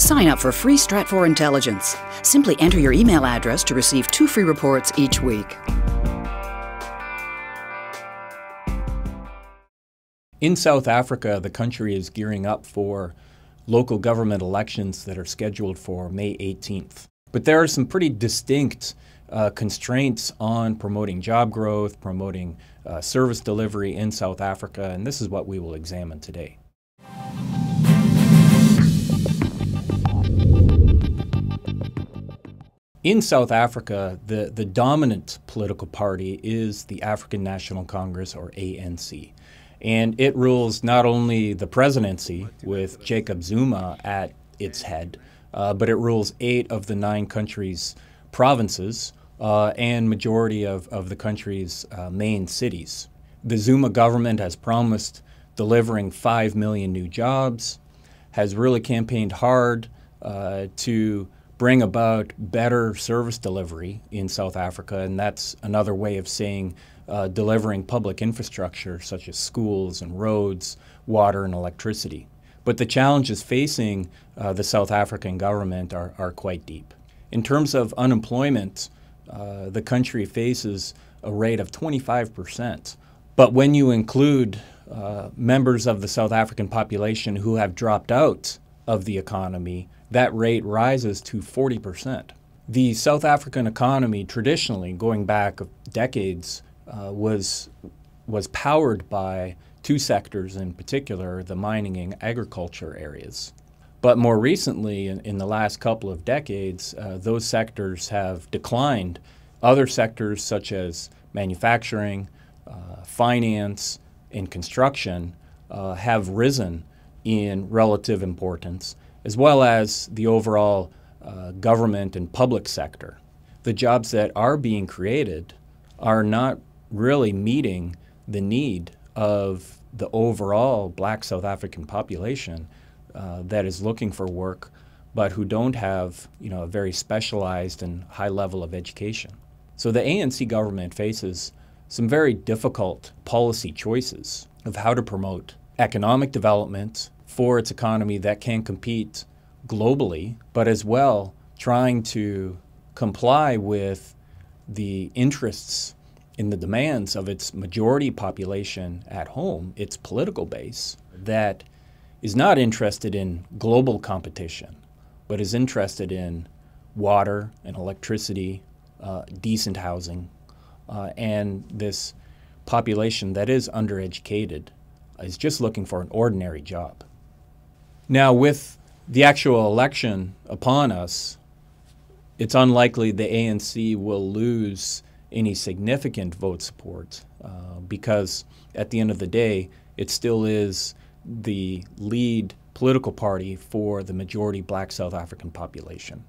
Sign up for free Stratfor Intelligence. Simply enter your email address to receive 2 free reports each week. In South Africa, the country is gearing up for local government elections that are scheduled for May 18th. But there are some pretty distinct constraints on promoting job growth, promoting service delivery in South Africa, and this is what we will examine today. In South Africa, the dominant political party is the African National Congress, or ANC. And it rules not only the presidency with Jacob Zuma at its head, but it rules 8 of the 9 country's provinces and majority of the country's main cities. The Zuma government has promised delivering 5 million new jobs, has really campaigned hard to bring about better service delivery in South Africa, and that's another way of saying delivering public infrastructure such as schools and roads, water and electricity. But the challenges facing the South African government are quite deep. In terms of unemployment, the country faces a rate of 25%. But when you include members of the South African population who have dropped out of the economy, that rate rises to 40%. The South African economy, traditionally, going back decades, was powered by 2 sectors in particular, the mining and agriculture areas. But more recently, in the last couple of decades, those sectors have declined. Other sectors such as manufacturing, finance, and construction have risen in relative importance, as well as the overall government and public sector. The jobs that are being created are not really meeting the need of the overall Black South African population that is looking for work, but who don't have, a very specialized and high level of education. So the ANC government faces some very difficult policy choices of how to promote economic development for its economy that can compete globally, but as well trying to comply with the interests and the demands of its majority population at home, its political base, that is not interested in global competition, but is interested in water and electricity, decent housing, and this population that is undereducated is just looking for an ordinary job. Now, with the actual election upon us, it's unlikely the ANC will lose any significant vote support because at the end of the day, it still is the lead political party for the majority Black South African population.